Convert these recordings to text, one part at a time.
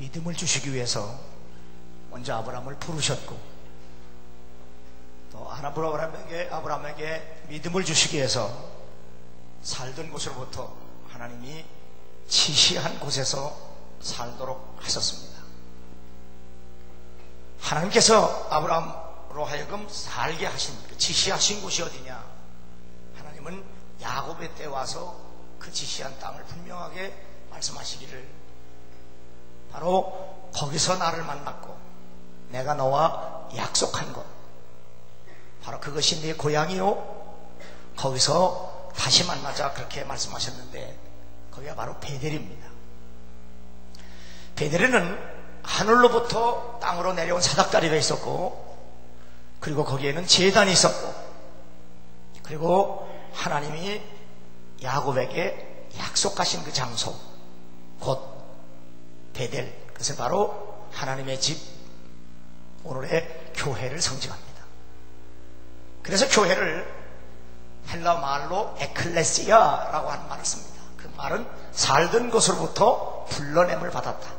믿음을 주시기 위해서 먼저 아브라함을 부르셨고, 또 아브라함에게 믿음을 주시기 위해서 살던 곳으로부터 하나님이 지시한 곳에서 살도록 하셨습니다. 하나님께서 아브라함으로 하여금 살게 하신, 지시하신 곳이 어디냐? 하나님은 야곱의 때 와서 그 지시한 땅을 분명하게 말씀하시기를, 바로 거기서 나를 만났고 내가 너와 약속한 것, 바로 그것이 네 고향이요, 거기서 다시 만나자, 그렇게 말씀하셨는데, 거기가 바로 베델입니다. 베델에는 하늘로부터 땅으로 내려온 사닥다리가 있었고, 그리고 거기에는 제단이 있었고, 그리고 하나님이 야곱에게 약속하신 그 장소, 곧 베델, 그것은 바로 하나님의 집, 오늘의 교회를 상징합니다. 그래서 교회를 헬라 말로 에클레시아라고 하는 말을 씁니다. 그 말은 살던 곳으로부터 불러냄을 받았다.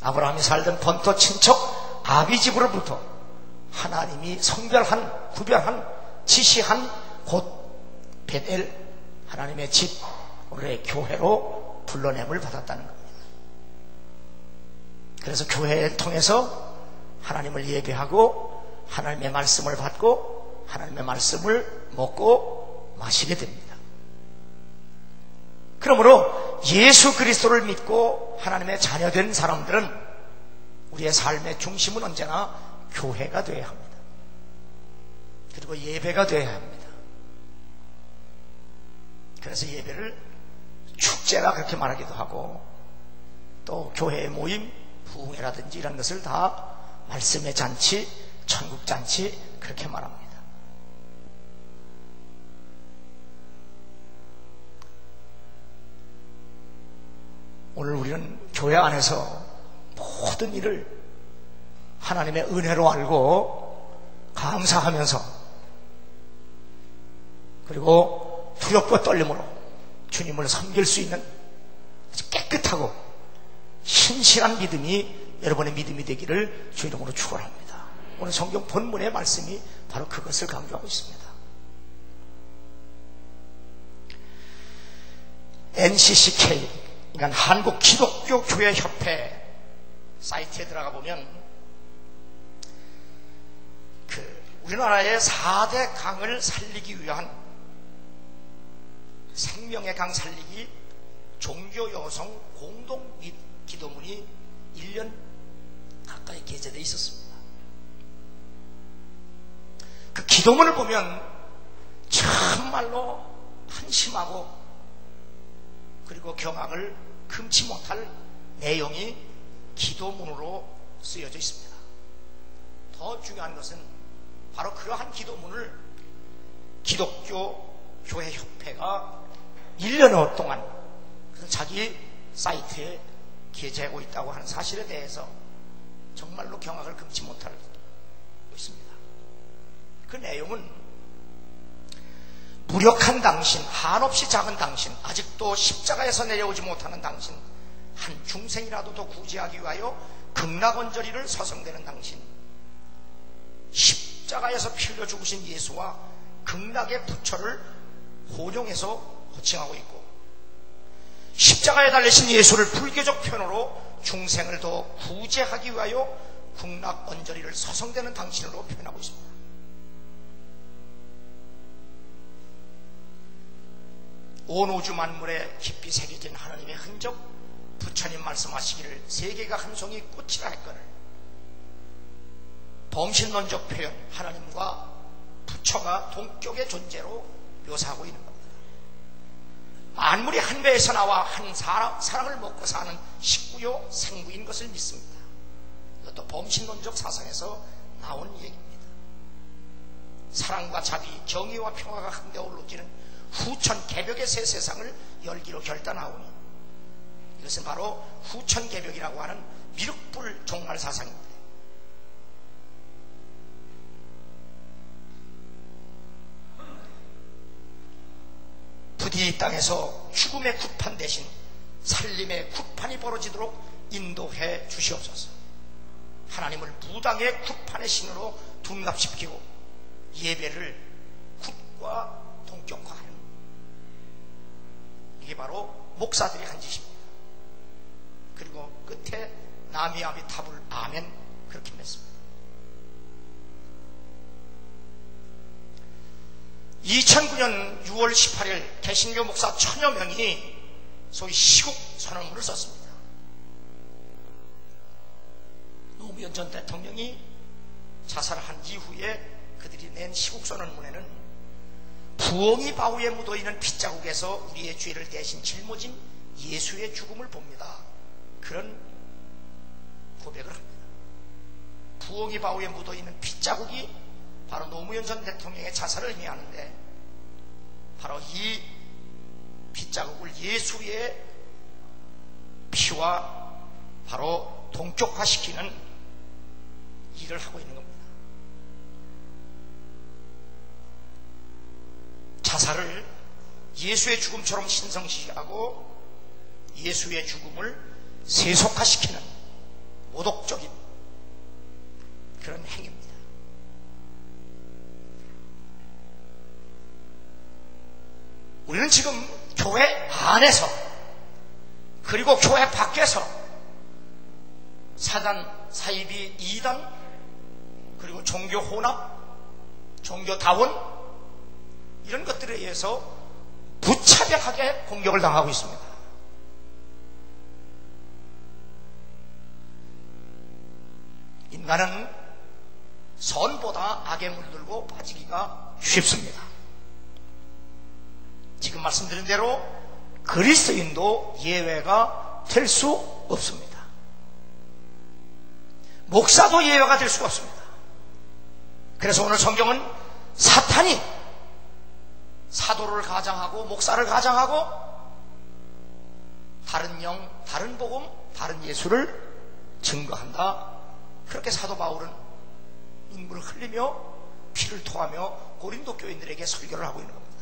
아브라함이 살던 본토 친척 아비 집으로부터 하나님이 성별한, 구별한, 지시한 곳 베델, 하나님의 집, 오늘의 교회로 불러냄을 받았다는 겁니다. 그래서 교회를 통해서 하나님을 예배하고 하나님의 말씀을 받고 하나님의 말씀을 먹고 마시게 됩니다. 그러므로 예수 그리스도를 믿고 하나님의 자녀된 사람들은 우리의 삶의 중심은 언제나 교회가 되어야 합니다. 그리고 예배가 되어야 합니다. 그래서 예배를 축제라 그렇게 말하기도 하고, 또 교회의 모임, 부흥회라든지 이런 것을 다 말씀의 잔치, 천국 잔치 그렇게 말합니다. 오늘 우리는 교회 안에서 모든 일을 하나님의 은혜로 알고 감사하면서, 그리고 두렵고 떨림으로 주님을 섬길 수 있는 아주 깨끗하고 신실한 믿음이 여러분의 믿음이 되기를 주 이름으로 축원합니다. 오늘 성경 본문의 말씀이 바로 그것을 강조하고 있습니다. NCCK, 그러니까 한국 기독교 교회 협회 사이트에 들어가 보면 우리나라의 4대 강을 살리기 위한 생명의 강 살리기 종교 여성 공동 기도문이 1년 가까이 게재되어 있었습니다. 그 기도문을 보면 정말로 한심하고 그리고 경악을 금치 못할 내용이 기도문으로 쓰여져 있습니다. 더 중요한 것은 바로 그러한 기도문을 기독교 교회 협회가 1년 동안 자기 사이트에 게재하고 있다고 하는 사실에 대해서 정말로 경악을 금치 못하고 있습니다. 그 내용은 무력한 당신, 한없이 작은 당신, 아직도 십자가에서 내려오지 못하는 당신, 한 중생이라도 더 구제하기 위하여 극락원저리를 서성대는 당신, 십자가에서 피 흘려 죽으신 예수와 극락의 부처를 혼용해서 호칭하고 있고, 십자가에 달리신 예수를 불교적 표현으로 중생을 더 구제하기 위하여 극락원저리를 서성대는 당신으로 표현하고 있습니다. 온 우주 만물에 깊이 새겨진 하나님의 흔적, 부처님 말씀하시기를 세계가 한 송이 꽃이라 했거늘, 범신론적 표현, 하나님과 부처가 동격의 존재로 묘사하고 있는 겁니다. 만물이 한 배에서 나와 한 사랑을 먹고 사는 식구요 생구인 것을 믿습니다. 이것도 범신론적 사상에서 나온 얘기입니다. 사랑과 자비, 정의와 평화가 한데 어우러지는 후천개벽의 새 세상을 열기로 결단하오니, 이것은 바로 후천개벽이라고 하는 미륵불 종말 사상입니다. 부디 이 땅에서 죽음의 굿판 대신 살림의 굿판이 벌어지도록 인도해 주시옵소서. 하나님을 무당의 굿판의 신으로 둔갑시키고 예배를 굿과 동격화하는, 이게 바로 목사들이 한 짓입니다. 그리고 끝에 나미아미타불 아멘 그렇게 맺습니다. 2009년 6월 18일 개신교 목사 1000여 명이 소위 시국 선언문을 썼습니다. 노무현 전 대통령이 자살한 이후에 그들이 낸 시국 선언문에는 부엉이 바위에 묻어있는 핏자국에서 우리의 죄를 대신 짊어진 예수의 죽음을 봅니다. 그런 고백을 합니다. 부엉이 바위에 묻어있는 핏자국이 바로 노무현 전 대통령의 자살을 의미하는데, 바로 이 핏자국을 예수의 피와 바로 동격화시키는 일을 하고 있는 겁니다. 자살을 예수의 죽음처럼 신성시하고 예수의 죽음을 세속화시키는 모독적인 그런 행위입니다. 우리는 지금 교회 안에서 그리고 교회 밖에서 사단, 사이비, 이단, 그리고 종교 혼합, 종교 다원, 이런 것들에 의해서 무차별하게 공격을 당하고 있습니다. 인간은 선보다 악에 물들고 빠지기가 쉽습니다. 지금 말씀드린 대로 그리스도인도 예외가 될 수 없습니다. 목사도 예외가 될 수가 없습니다. 그래서 오늘 성경은 사탄이 사도를 가장하고 목사를 가장하고 다른 영, 다른 복음, 다른 예수를 증거한다. 그렇게 사도 바울은 눈물을 흘리며 피를 토하며 고린도 교인들에게 설교를 하고 있는 겁니다.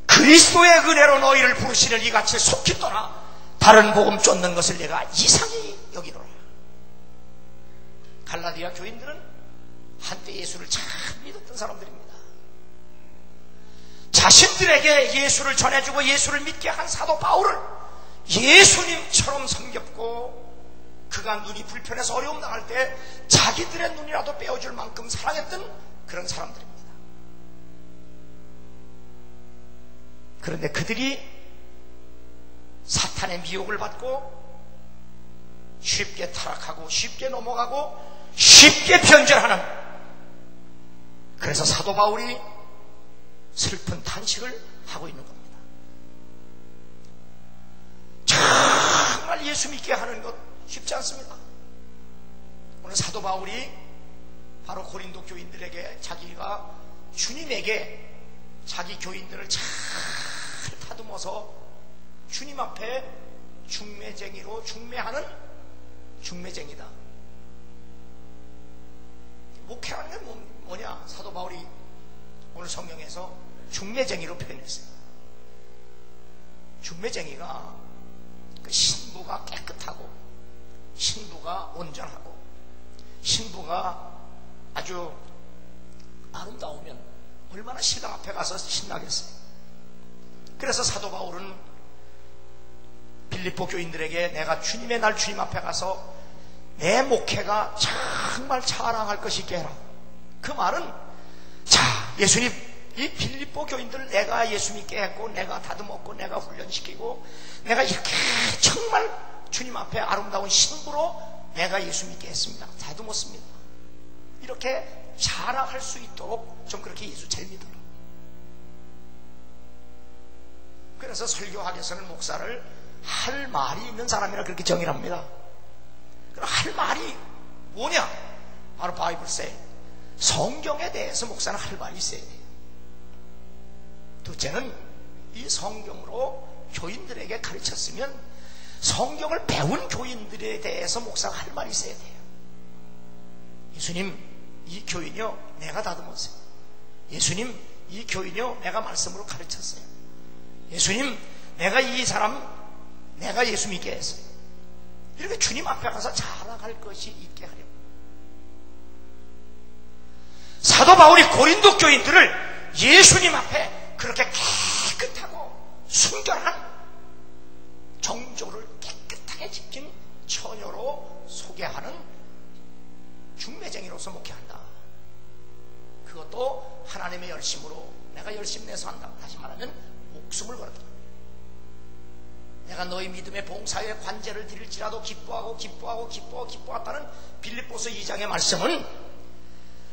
그리스도의 은혜로 너희를 부르시는 이같이 속히 떠나 다른 복음 쫓는 것을 내가 이상히 여기노라. 갈라디아 교인들은 한때 예수를 참 믿었던 사람들입니다. 자신들에게 예수를 전해주고 예수를 믿게 한 사도 바울을 예수님처럼 섬겼고, 그가 눈이 불편해서 어려움 당할 때 자기들의 눈이라도 빼어줄 만큼 사랑했던 그런 사람들입니다. 그런데 그들이 사탄의 미혹을 받고 쉽게 타락하고 쉽게 넘어가고 쉽게 변절하는, 그래서 사도 바울이 슬픈 탄식을 하고 있는 겁니다. 정말 예수 믿게 하는 것 쉽지 않습니다. 오늘 사도 바울이 바로 고린도 교인들에게 자기가 주님에게 자기 교인들을 잘 다듬어서 주님 앞에 중매쟁이로 중매하는 중매쟁이다. 목회라는 게 뭐냐? 사도 바울이 오늘 성경에서 중매쟁이로 표현했어요. 중매쟁이가 그 신부가 깨끗하고 신부가 온전하고 신부가 아주 아름다우면 얼마나 신랑 앞에 가서 신나겠어요. 그래서 사도 바울은 빌립보 교인들에게 내가 주님의 날 주님 앞에 가서 내 목회가 정말 자랑할 것이 있게 해라. 그 말은, 자, 예수님, 이 빌립보 교인들 내가 예수 믿게 했고 내가 다듬었고 내가 훈련시키고 내가 이렇게 정말 주님 앞에 아름다운 신부로 내가 예수 믿게 했습니다. 다듬었습니다. 이렇게 자랑할 수 있도록 좀 그렇게 예수 잘 믿어라. 그래서 설교학에서는 목사를 할 말이 있는 사람이라 그렇게 정의를 합니다. 그럼 할 말이 뭐냐? 바로 바이블세, 성경에 대해서 목사는 할 말이 있어야 돼요. 둘째는 이 성경으로 교인들에게 가르쳤으면 성경을 배운 교인들에 대해서 목사가 할 말이 있어야 돼요. 예수님, 이 교인이요 내가 다듬었어요. 예수님, 이 교인이요 내가 말씀으로 가르쳤어요. 예수님, 내가 이 사람 내가 예수 믿게 했어요. 이렇게 주님 앞에 가서 자랑할 것이 있게 하려고. 사도 바울이 고린도 교인들을 예수님 앞에 그렇게 깨끗하고 순결한 정조를 깨끗하게 지킨 처녀로 소개하는 중매쟁이로서 목회한다. 그것도 하나님의 열심으로 내가 열심 내서 한다. 다시 말하면 목숨을 걸었다. 내가 너희 믿음의 봉사에 관제를 드릴지라도 기뻐하다는 빌립보서 2장의 말씀은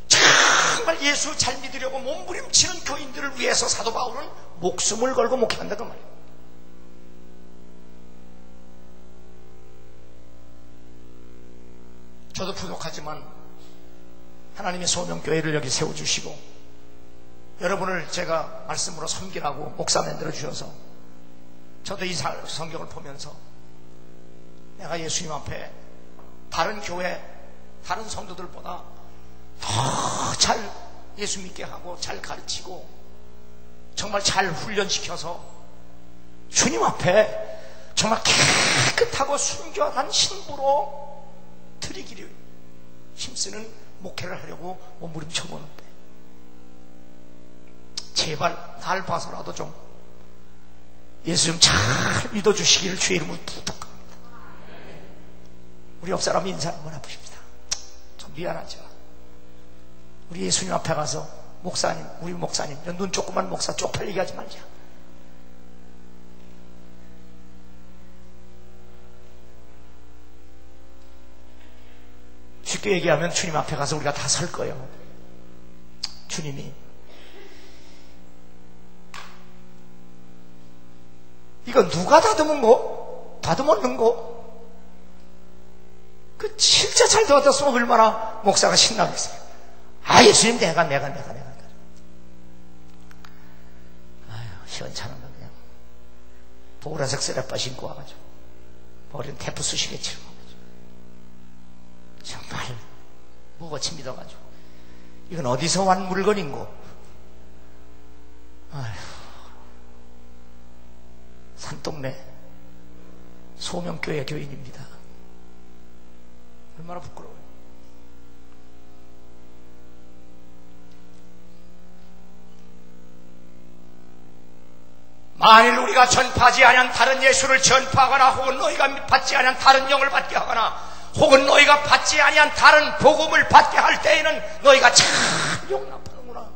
정말 예수 잘 믿으려고 몸부림치는 교인들을 위해서 사도 바울은 목숨을 걸고 목회한다 그 말이에요. 저도 부족하지만 하나님의 소명교회를 여기 세워주시고 여러분을 제가 말씀으로 섬기라고 목사 만들어 주셔서 저도 이 성경을 보면서 내가 예수님 앞에 다른 교회 다른 성도들보다 더 잘 예수 믿게 하고 잘 가르치고 정말 잘 훈련시켜서 주님 앞에 정말 깨끗하고 순결한 신부로 드리기를 힘쓰는 목회를 하려고 몸부림쳐 보는데 제발 날 봐서라도 좀 예수 좀 잘 믿어주시기를 주의 이름으로 부탁합니다. 우리 옆 사람 인사 한번 해보십니다. 좀 미안하죠. 우리 예수님 앞에 가서 목사님, 우리 목사님, 눈 조그만 목사 쪽팔리게 하지 말자. 쉽게 얘기하면 주님 앞에 가서 우리가 다 설 거예요. 주님이 이거 누가 다듬은 거? 다듬었는 거? 그 진짜 잘 도와줬으면 얼마나 목사가 신나겠어요. 아 예수님 내가 아유 시원찮은 거 그냥 보라색 쓰레빠 신고 와가지고 머리는 테프 쑤시개 치고 정말 무거치 믿어가지고 이건 어디서 완 물건인고 아휴 산동네 소명교회 교인입니다. 얼마나 부끄러워요. 만일 우리가 전파하지 않은 다른 예수를 전파하거나 혹은 너희가 받지 않은 다른 영을 받게 하거나 혹은 너희가 받지 아니한 다른 복음을 받게 할 때에는 너희가 참 용납하는구나.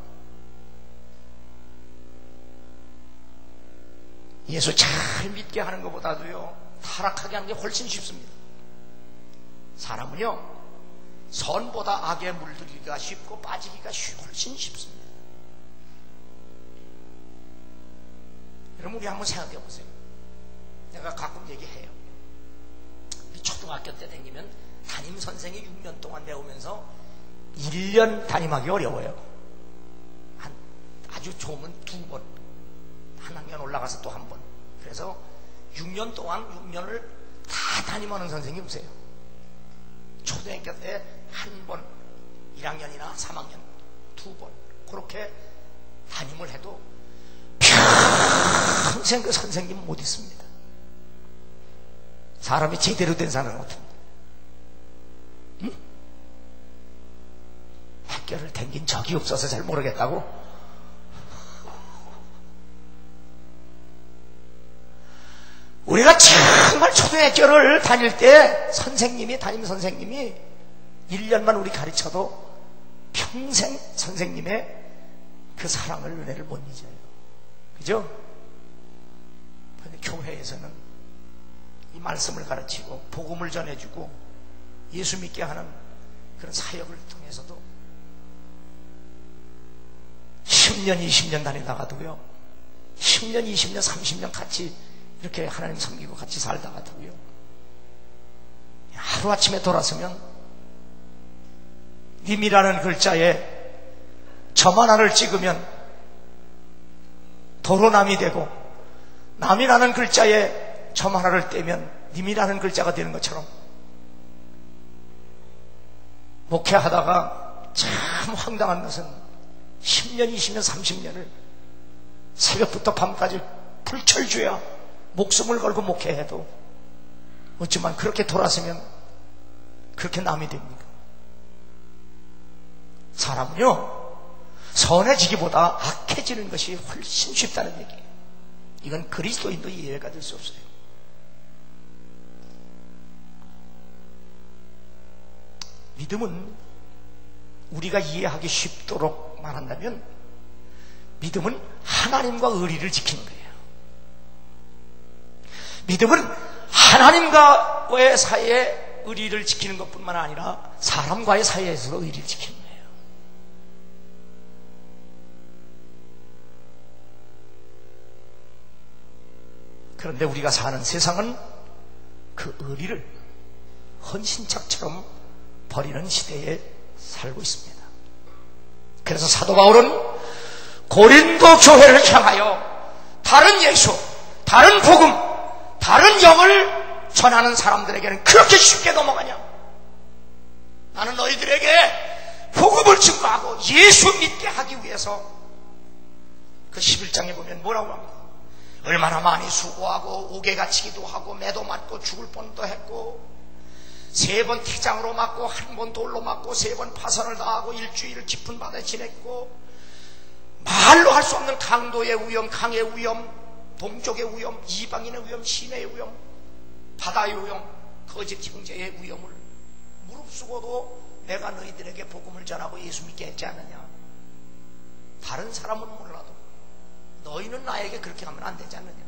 예수 잘 믿게 하는 것보다도요 타락하게 하는 게 훨씬 쉽습니다. 사람은요 선보다 악에 물들기가 쉽고 빠지기가 훨씬 쉽습니다. 여러분 우리 한번 생각해 보세요. 내가 가끔 얘기해요. 초등학교 때 다니면 담임 선생이 6년 동안 배우면서 1년 담임하기 어려워요. 아주 좋으면 2번 한 학년 올라가서 또 한 번. 그래서 6년 동안 6년을 다 담임하는 선생님이 없어요. 초등학교 때 한 번 1학년이나 3학년 2번 그렇게 담임을 해도 평생 그 선생님 못 있습니다. 사람이 제대로 된 사람은 어떻습니까? 응? 학교를 댕긴 적이 없어서 잘 모르겠다고? 우리가 정말 초등학교를 다닐 때 담임 선생님이 1년만 우리 가르쳐도 평생 선생님의 그 사랑을 은혜를 못 잊어요. 그죠? 그런데 교회에서는 이 말씀을 가르치고 복음을 전해주고 예수 믿게 하는 그런 사역을 통해서도 10년 20년 다니다가도요 10년 20년 30년 같이 이렇게 하나님 섬기고 같이 살다가도요 하루아침에 돌아서면 님이라는 글자에 점 하나를 찍으면 도로남이 되고 남이라는 글자에 점 하나를 떼면 님이라는 글자가 되는 것처럼 목회하다가 참 황당한 것은 10년, 20년, 30년을 새벽부터 밤까지 불철주야 목숨을 걸고 목회해도 어쩌면 그렇게 돌아서면 그렇게 남이 됩니까? 사람은요, 선해지기보다 악해지는 것이 훨씬 쉽다는 얘기예요. 이건 그리스도인도 이해가 될 수 없어요. 믿음은 우리가 이해하기 쉽도록 말한다면 믿음은 하나님과 의리를 지키는 거예요. 믿음은 하나님과의 사이에 의리를 지키는 것뿐만 아니라 사람과의 사이에서도 의리를 지키는 거예요. 그런데 우리가 사는 세상은 그 의리를 헌신짝처럼 버리는 시대에 살고 있습니다. 그래서 사도 바울은 고린도 교회를 향하여 다른 예수, 다른 복음, 다른 영을 전하는 사람들에게는 그렇게 쉽게 넘어가냐? 나는 너희들에게 복음을 증거하고 예수 믿게 하기 위해서 그 11장에 보면 뭐라고 합니까? 얼마나 많이 수고하고 옥에 갇히기도 하고 매도 맞고 죽을 뻔도 했고 3번 태장으로 맞고 1번 돌로 맞고 3번 파선을 당하고 일주일을 깊은 바다에 지냈고 말로 할 수 없는 강도의 위험, 강의 위험, 동족의 위험, 이방인의 위험, 시내의 위험, 바다의 위험, 거짓 형제의 위험을 무릅쓰고도 내가 너희들에게 복음을 전하고 예수 믿게 했지 않느냐? 다른 사람은 몰라도 너희는 나에게 그렇게 하면 안 되지 않느냐?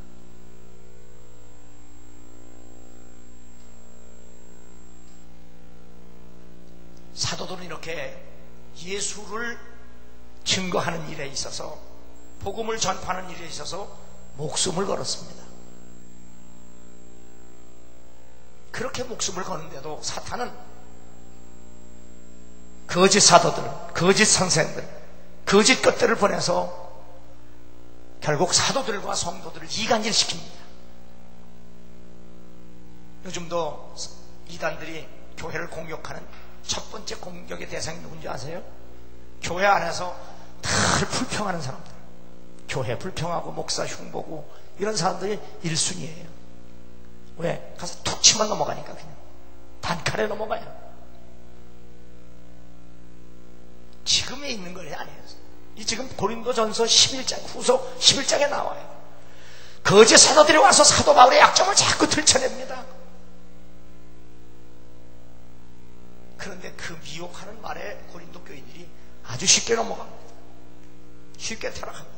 사도들은 이렇게 예수를 증거하는 일에 있어서, 복음을 전파하는 일에 있어서 목숨을 걸었습니다. 그렇게 목숨을 거는데도 사탄은 거짓 사도들, 거짓 선생들, 거짓 것들을 보내서 결국 사도들과 성도들을 이간질시킵니다. 요즘도 이단들이 교회를 공격하는 첫 번째 공격의 대상이 누군지 아세요? 교회 안에서 늘 불평하는 사람들, 교회 불평하고 목사 흉보고 이런 사람들이 1순위예요. 왜? 가서 툭 치면 넘어가니까 그냥 단칼에 넘어가요. 지금에 있는 거 아니에요. 이 지금 고린도전서 11장 후서 11장에 나와요. 거짓 사도들이 와서 사도 바울의 약점을 자꾸 들춰냅니다. 그런데 그 미혹하는 말에 고린도 교인들이 아주 쉽게 넘어갑니다. 쉽게 타락합니다.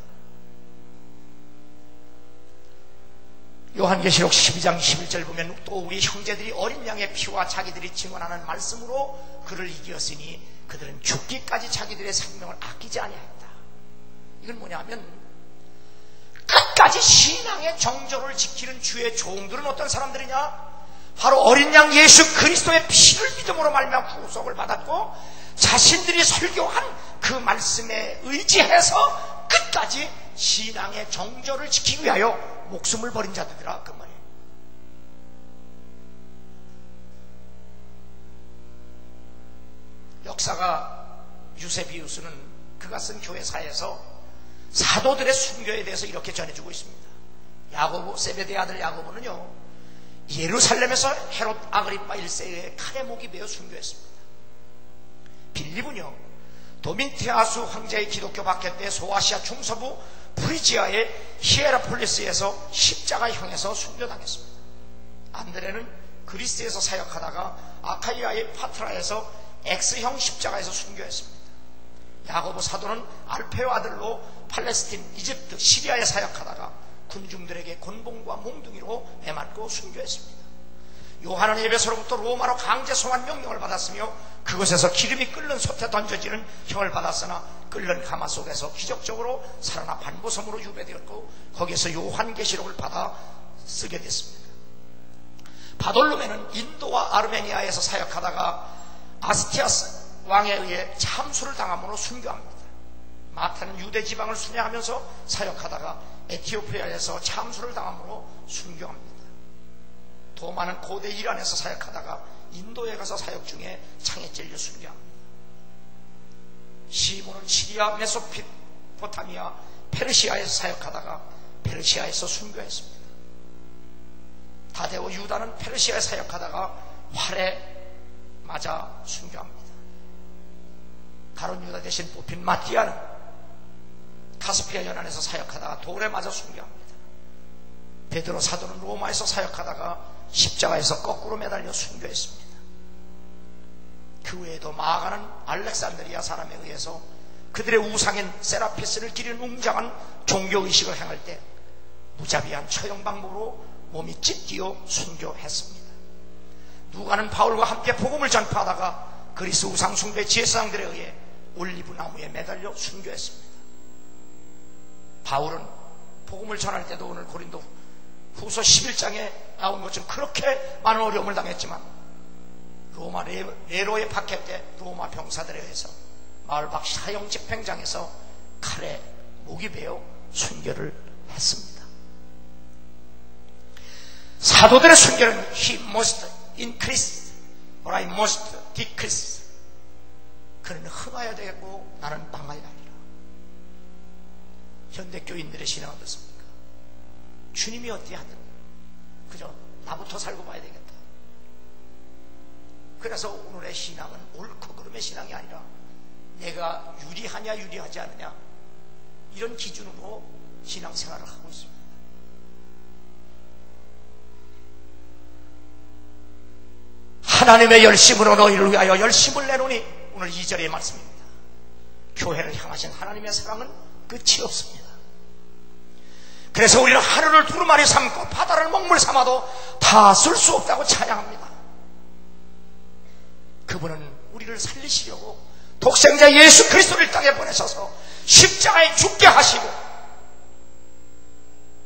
요한계시록 12장 11절 보면 또 우리 형제들이 어린 양의 피와 자기들이 증언하는 말씀으로 그를 이겼으니 그들은 죽기까지 자기들의 생명을 아끼지 아니하였다. 이건 뭐냐면 끝까지 신앙의 정절을 지키는 주의 종들은 어떤 사람들이냐? 바로 어린 양 예수 그리스도의 피를 믿음으로 말미암아 구속을 받았고 자신들이 설교한 그 말씀에 의지해서 끝까지 신앙의 정절을 지키기 위하여 목숨을 버린 자들이라 그 말이에요. 역사가 유세비우스는 그가 쓴 교회사에서 사도들의 순교에 대해서 이렇게 전해주고 있습니다. 야고보, 세베대의 아들 야고보는요, 예루살렘에서 헤롯 아그리파 1세의 칼에 목이 베어 순교했습니다. 빌립은요, 도민티아수 황제의 기독교 박해 때 소아시아 중서부 프리지아의 히에라폴리스에서 십자가형에서 순교당했습니다. 안드레는 그리스에서 사역하다가 아카이아의 파트라에서 X형 십자가에서 순교했습니다. 야고보 사도는 알페오 아들로 팔레스틴, 이집트, 시리아에 사역하다가 군중들에게 곤봉과 몽둥이로 매맞고 순교했습니다. 요한은 에베소로부터 로마로 강제 송환 명령을 받았으며 그곳에서 기름이 끓는 솥에 던져지는 형을 받았으나 끓는 가마 속에서 기적적으로 살아나 반보섬으로 유배되었고 거기에서 요한계시록을 받아 쓰게 됐습니다. 바돌로메는 인도와 아르메니아에서 사역하다가 아스티아스 왕에 의해 참수를 당함으로 순교합니다. 마타는 유대 지방을 순회하면서 사역하다가 에티오피아에서 참수를 당함으로 순교합니다. 도마는 고대 이란에서 사역하다가 인도에 가서 사역 중에 창에 찔려 순교합니다. 시몬은 시리아, 메소포타미아, 페르시아에서 사역하다가 페르시아에서 순교했습니다. 다데오, 유다는 페르시아에 사역하다가 활에 맞아 순교합니다. 가룟 유다 대신 뽑힌 마띠아는 카스피아 연안에서 사역하다가 돌에 맞아 순교합니다. 베드로 사도는 로마에서 사역하다가 십자가에서 거꾸로 매달려 순교했습니다. 그 외에도 마가는 알렉산드리아 사람에 의해서 그들의 우상인 세라피스를 기린 웅장한 종교의식을 행할 때 무자비한 처형 방법으로 몸이 찢기어 순교했습니다. 누가는 바울과 함께 복음을 전파하다가 그리스 우상 숭배 제사장들에 의해 올리브 나무에 매달려 순교했습니다. 바울은 복음을 전할 때도 오늘 고린도 후서 11장에 나온 것처럼 그렇게 많은 어려움을 당했지만 로마 네로의 박해 때 로마 병사들에 의해서 마을 밖 사형 집행장에서 칼에 목이 베어 순교를 했습니다. 사도들의 순교는 He must increase or I must decrease. 그는 흥하여야 되겠고 나는 망하여야 하리라. 현대교인들의 신앙은 어떻습니까? 주님이 어찌 하든 그저 나부터 살고 봐야 되겠다. 그래서 오늘의 신앙은 옳고 그름의 신앙이 아니라 내가 유리하냐 유리하지 않느냐 이런 기준으로 신앙생활을 하고 있습니다. 하나님의 열심으로 너희를 위하여 열심을 내노니 오늘 2절의 말씀입니다. 교회를 향하신 하나님의 사랑은 끝이 없습니다. 그래서 우리는 하늘을 두루마리 삼고 바다를 먹물 삼아도 다 쓸 수 없다고 찬양합니다. 그분은 우리를 살리시려고 독생자 예수 그리스도를 땅에 보내셔서 십자가에 죽게 하시고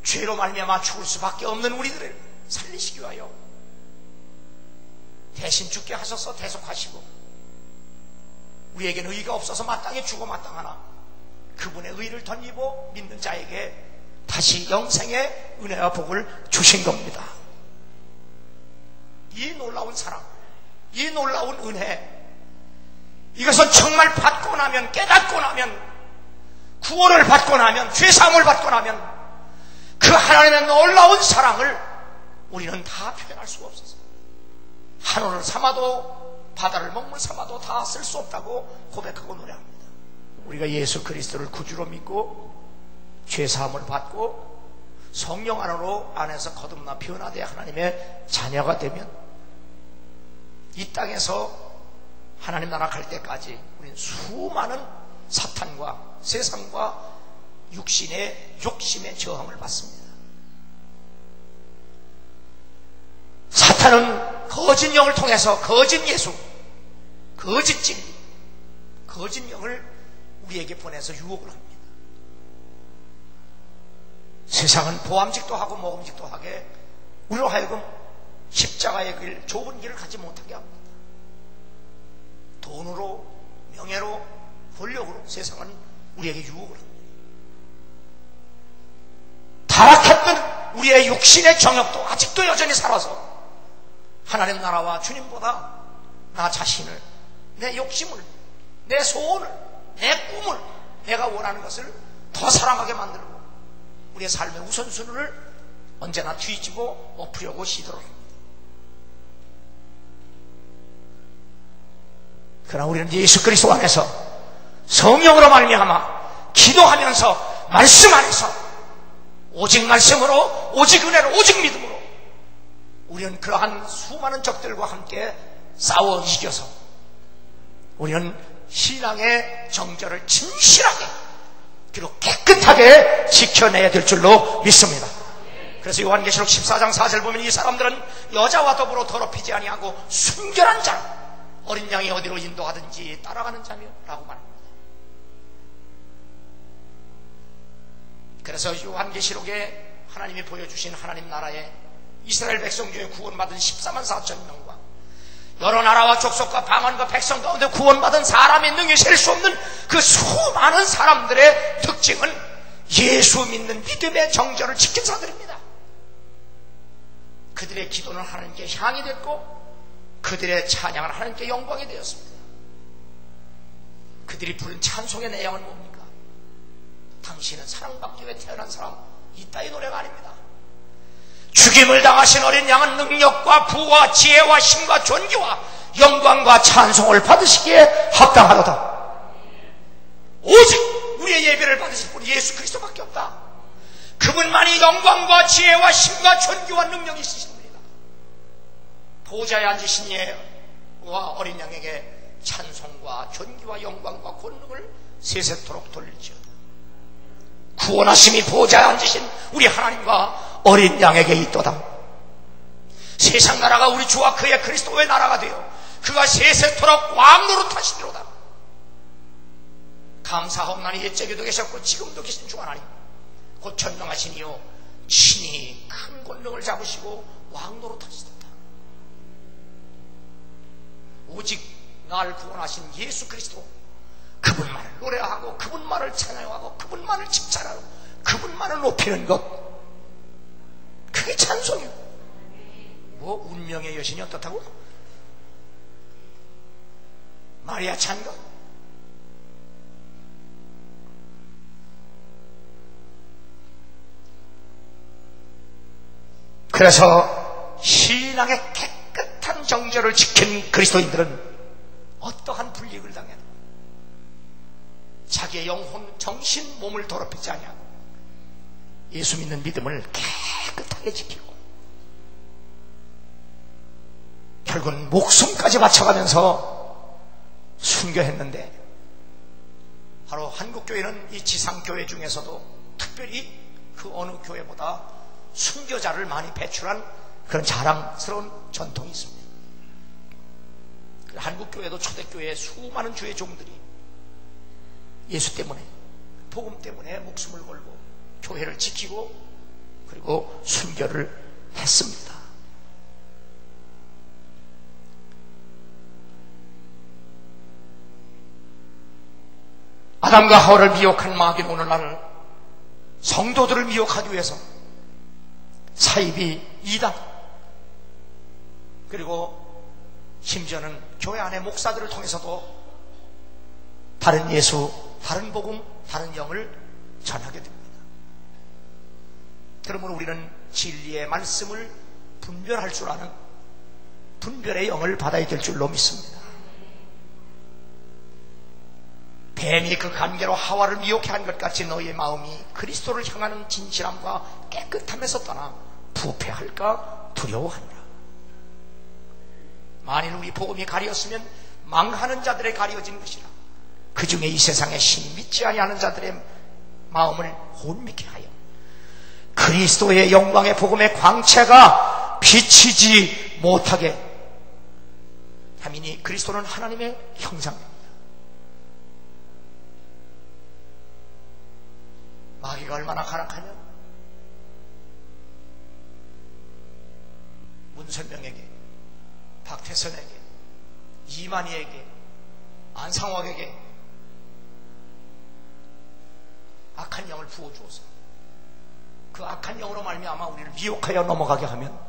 죄로 말미암아 죽을 수밖에 없는 우리들을 살리시기 위하여 대신 죽게 하셔서 대속하시고 우리에게는 의가 없어서 마땅히 죽어 마땅하나 그분의 의를 덧입어 믿는 자에게 다시 영생의 은혜와 복을 주신 겁니다. 이 놀라운 사랑, 이 놀라운 은혜, 이것은 정말 받고 나면, 깨닫고 나면, 구원을 받고 나면, 죄사함을 받고 나면 그 하나님의 놀라운 사랑을 우리는 다 표현할 수가 없어서 하늘을 삼아도 바다를 먹물 삼아도 다 쓸 수 없다고 고백하고 노래합니다. 우리가 예수 그리스도를 구주로 믿고 죄사함을 받고 성령 안에서 거듭나 변화되 하나님의 자녀가 되면 이 땅에서 하나님 나라 갈 때까지 우리는 수많은 사탄과 세상과 육신의 욕심의 저항을 받습니다. 사탄은 거짓 영을 통해서 거짓 예수, 거짓 진리, 거짓 영을 우리에게 보내서 유혹을 합니다. 세상은 보암직도 하고 모험직도 하게 우리로 하여금 십자가의 길, 좁은 길을 가지 못하게 합니다. 돈으로, 명예로, 권력으로 세상은 우리에게 유혹을 합니다. 타락했던 우리의 육신의 정욕도 아직도 여전히 살아서 하나님 나라와 주님보다 나 자신을, 내 욕심을, 내 소원을, 내 꿈을, 내가 원하는 것을 더 사랑하게 만들고 우리의 삶의 우선순위를 언제나 뒤집어 엎으려고 시도를 합니다. 그러나 우리는 예수 그리스도 안에서 성령으로 말미암아 기도하면서 말씀 안에서 오직 말씀으로, 오직 은혜로, 오직 믿음으로 우리는 그러한 수많은 적들과 함께 싸워 이겨서 우리는 신앙의 정절을 진실하게 그리고 깨끗하게 지켜내야 될 줄로 믿습니다. 그래서 요한계시록 14장 4절 보면 이 사람들은 여자와 더불어 더럽히지 아니하고 순결한 자, 어린 양이 어디로 인도하든지 따라가는 자며 라고 말합니다. 그래서 요한계시록에 하나님이 보여주신 하나님 나라의 이스라엘 백성 중에 구원받은 14만 4천 명과 여러 나라와 족속과 방언과 백성 가운데 구원받은 사람의 능히 셀 수 없는 그 수많은 사람들의 특징은 예수 믿는 믿음의 정절을 지킨 자들입니다. 그들의 기도는 하나님께 향이 됐고 그들의 찬양은 하나님께 영광이 되었습니다. 그들이 부른 찬송의 내용은 뭡니까? 당신은 사랑받기 위해 태어난 사람, 이따위 노래가 아닙니다. 죽임을 당하신 어린 양은 능력과 부와 지혜와 힘과 존귀와 영광과 찬송을 받으시기에 합당하도다. 오직 우리의 예배를 받으실 분이 예수 그리스도밖에 없다. 그분만이 영광과 지혜와 힘과 존귀와 능력이 있으신 분이다. 보좌에 앉으신 예와 어린 양에게 찬송과 존귀와 영광과 권능을 세세토록 돌릴지어다. 구원하심이 보좌에 앉으신 우리 하나님과 어린 양에게 있도다. 세상 나라가 우리 주와 그의 그리스도의 나라가 되어 그가 세세토록 왕 노릇하시리로다. 감사하옵나니 옛적에도 계셨고 지금도 계신 주 하나님, 곧 전능하신 이요 친히 큰 권능을 잡으시고 왕 노릇하시도다. 오직 나를 구원하신 예수 그리스도, 그분만을 노래하고 그분만을 찬양하고 그분만을 칭찬하고 그분만을 높이는 것, 그게 찬송이에요. 뭐 운명의 여신이 어떻다고? 마리아 찬가? 그래서 신앙의 깨끗한 정절을 지킨 그리스도인들은 어떠한 불이익을 당해도 자기의 영혼, 정신, 몸을 더럽히지 아니하고 예수 믿는 믿음을 깨끗하게 지키고 결국은 목숨까지 바쳐가면서 순교했는데, 바로 한국교회는 이 지상교회 중에서도 특별히 그 어느 교회보다 순교자를 많이 배출한 그런 자랑스러운 전통이 있습니다. 한국교회도 초대교회의 수많은 주의 종들이 예수 때문에, 복음 때문에 목숨을 걸고 교회를 지키고 그리고 순교를 했습니다. 아담과 하와를 미혹한 마귀는 오늘날 성도들을 미혹하기 위해서 사이비, 이단, 그리고 심지어는 교회 안의 목사들을 통해서도 다른 예수, 다른 복음, 다른 영을 전하게 됩니다. 그러므로 우리는 진리의 말씀을 분별할 줄 아는 분별의 영을 받아야 될 줄로 믿습니다. 뱀이 그 관계로 하와를 미혹해 한 것 같이 너희의 마음이 그리스도를 향하는 진실함과 깨끗함에서 떠나 부패할까 두려워하노라. 만일 우리 복음이 가리었으면 망하는 자들의 가리어진 것이라. 그 중에 이 세상에 신 믿지 아니하는 자들의 마음을 혼미케 하여 그리스도의 영광의 복음의 광채가 비치지 못하게 함이니 그리스도는 하나님의 형상입니다. 마귀가 얼마나 가락하냐? 문선명에게, 박태선에게, 이만희에게, 안상학에게 악한 영을 부어주어서 그 악한 영으로 말미암아 우리를 미혹하여 넘어가게 하면,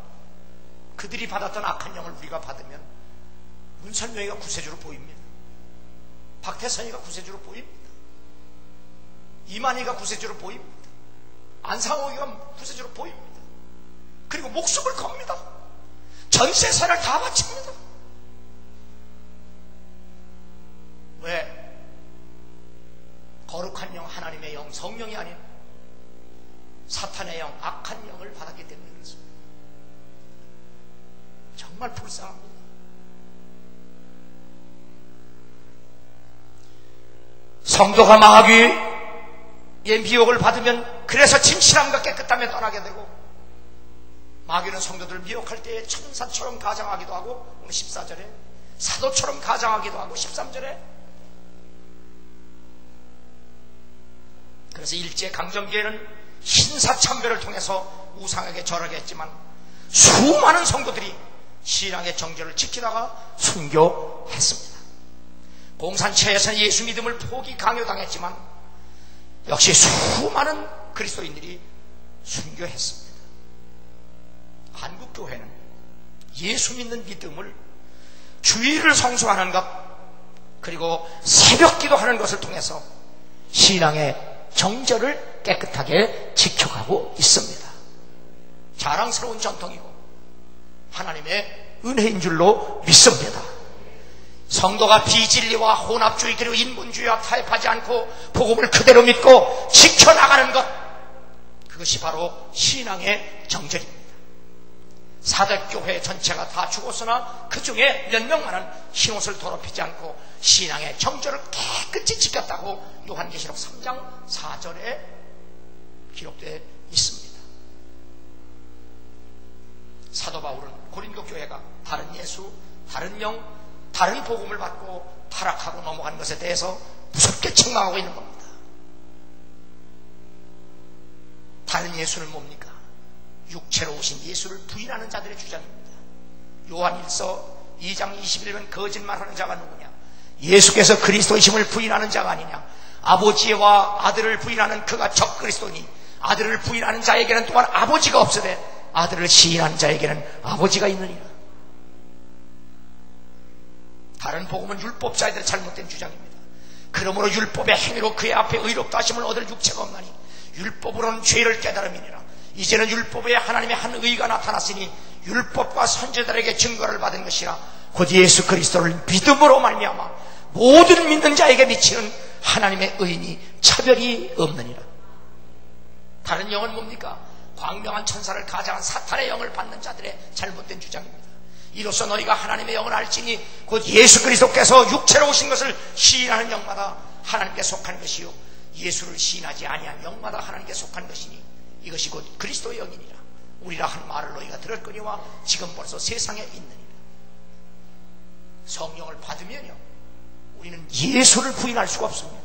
그들이 받았던 악한 영을 우리가 받으면 문선명이가 구세주로 보입니다. 박태선이가 구세주로 보입니다. 이만희가 구세주로 보입니다. 안상호가 구세주로 보입니다. 그리고 목숨을 겁니다. 전세산을 다 바칩니다. 왜? 거룩한 영, 하나님의 영, 성령이 아닌 사탄의 영, 악한 영을 받았기 때문에 그렇습니다. 정말 불쌍합니다. 성도가 마귀의 미혹을 받으면 그래서 진실함과 깨끗함에 떠나게 되고, 마귀는 성도들을 미혹할 때에 천사처럼 가장하기도 하고, 오늘 14절에 사도처럼 가장하기도 하고 13절에, 그래서 일제강점기에는 신사참배를 통해서 우상에게 절하게 했지만 수많은 성도들이 신앙의 정절을 지키다가 순교했습니다. 공산체에서는 예수 믿음을 포기 강요당했지만 역시 수많은 그리스도인들이 순교했습니다. 한국교회는 예수 믿는 믿음을 주일을 성수하는 것, 그리고 새벽 기도하는 것을 통해서 신앙의 정절을 깨끗하게 지켜가고 있습니다. 자랑스러운 전통이고 하나님의 은혜인 줄로 믿습니다. 성도가 비진리와 혼합주의 그리고 인본주의와 타협하지 않고 복음을 그대로 믿고 지켜나가는 것, 그것이 바로 신앙의 정절입니다. 사대교회 전체가 다 죽었으나 그 중에 몇 명만은 흰옷을 더럽히지 않고 신앙의 정절을 깨끗이 지켰다고 요한계시록 3장 4절에 기록되어 있습니다. 사도 바울은 고린도 교회가 다른 예수, 다른 영, 다른 복음을 받고 타락하고 넘어간 것에 대해서 무섭게 책망하고 있는 겁니다. 다른 예수는 뭡니까? 육체로 오신 예수를 부인하는 자들의 주장입니다. 요한일서 2장 21면 거짓말하는 자가 누구냐? 예수께서 그리스도이심을 부인하는 자가 아니냐? 아버지와 아들을 부인하는 그가 적 그리스도니 아들을 부인하는 자에게는 또한 아버지가 없으되 아들을 시인하는 자에게는 아버지가 있느니라. 다른 복음은 율법자들의 잘못된 주장입니다. 그러므로 율법의 행위로 그의 앞에 의롭다 하심을 얻을 육체가 없나니 율법으로는 죄를 깨달음이니라. 이제는 율법에 하나님의 한 의가 나타났으니 율법과 선지자들에게 증거를 받은 것이라. 곧 예수 그리스도를 믿음으로 말미암아 모든 믿는 자에게 미치는 하나님의 의인이 차별이 없느니라. 다른 영은 뭡니까? 광명한 천사를 가장한 사탄의 영을 받는 자들의 잘못된 주장입니다. 이로써 너희가 하나님의 영을 알지니 곧 예수 그리스도께서 육체로 오신 것을 시인하는 영마다 하나님께 속한 것이요 예수를 시인하지 아니한 영마다 하나님께 속한 것이니 이것이 곧 그리스도의 영이니라. 우리라 한 말을 너희가 들었거니와 지금 벌써 세상에 있느니라. 성령을 받으면요 우리는 예수를 부인할 수가 없습니다.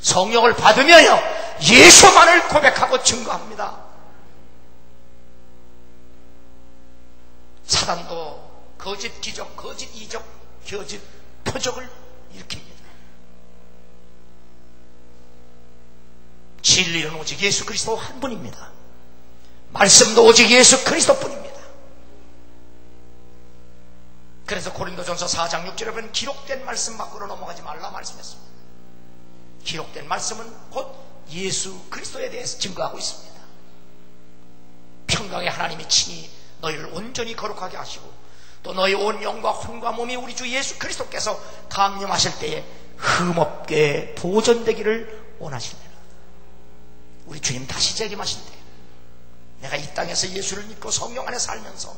성령을 받으면요 예수만을 고백하고 증거합니다. 사단도 거짓 기적, 거짓 이적, 거짓 표적을 일으킵니다. 진리는 오직 예수 그리스도 한 분입니다. 말씀도 오직 예수 그리스도뿐입니다. 그래서 고린도전서 4장 6절에 보면 기록된 말씀 밖으로 넘어가지 말라 말씀했습니다. 기록된 말씀은 곧 예수 그리스도에 대해서 증거하고 있습니다. 평강의 하나님이 친히 너희를 온전히 거룩하게 하시고 또 너희 온 영과 혼과 몸이 우리 주 예수 그리스도께서 강림하실 때에 흠없게 보존되기를 원하시느니라. 우리 주님 다시 재림하실 때 내가 이 땅에서 예수를 믿고 성령 안에 살면서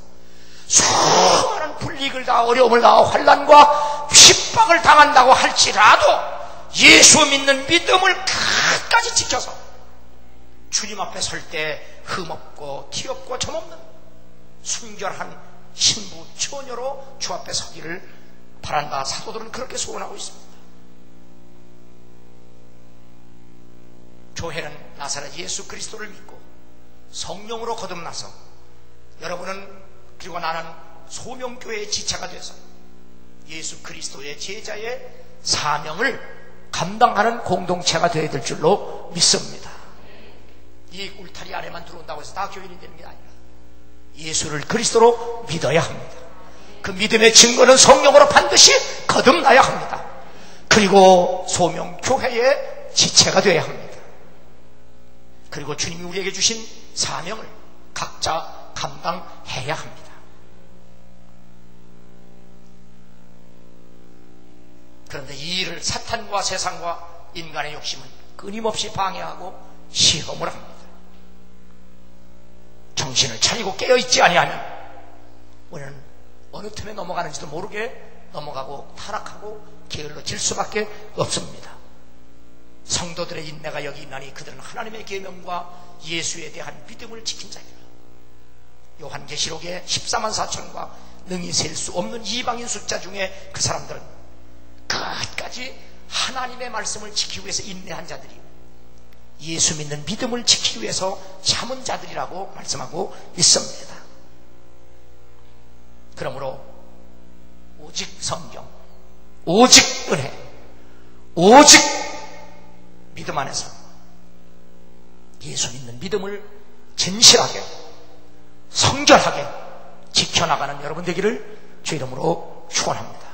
수많은 불이익을 다 어려움을 다 환난과 핍박을 당한다고 할지라도 예수 믿는 믿음을 끝까지 지켜서 주님 앞에 설 때 흠없고 티없고 점없는 순결한 신부 처녀로 주 앞에 서기를 바란다. 사도들은 그렇게 소원하고 있습니다. 교회는 나사렛 예수 그리스도를 믿고 성령으로 거듭나서 여러분은 그리고 나는 소명교회의 지체가 돼서 예수 그리스도의 제자의 사명을 감당하는 공동체가 되어야 될 줄로 믿습니다. 이 울타리 안에만 들어온다고 해서 다 교인이 되는 게 아니라 예수를 그리스도로 믿어야 합니다. 그 믿음의 증거는 성령으로 반드시 거듭나야 합니다. 그리고 소명교회의 지체가 되어야 합니다. 그리고 주님이 우리에게 주신 사명을 각자 감당해야 합니다. 그런데 이 일을 사탄과 세상과 인간의 욕심은 끊임없이 방해하고 시험을 합니다. 정신을 차리고 깨어있지 아니하면 우리는 어느 틈에 넘어가는지도 모르게 넘어가고 타락하고 게을러질 수밖에 없습니다. 성도들의 인내가 여기 있나니 그들은 하나님의 계명과 예수에 대한 믿음을 지킨 자이라. 요한계시록의 14만 4천과 능히 셀 수 없는 이방인 숫자 중에 그 사람들은 끝까지 하나님의 말씀을 지키기 위해서 인내한 자들이 예수 믿는 믿음을 지키기 위해서 참은 자들이라고 말씀하고 있습니다. 그러므로 오직 성경, 오직 은혜, 오직 믿음 안에서 예수 믿는 믿음을 진실하게 성결하게 지켜나가는 여러분 되기를 주 이름으로 축원합니다.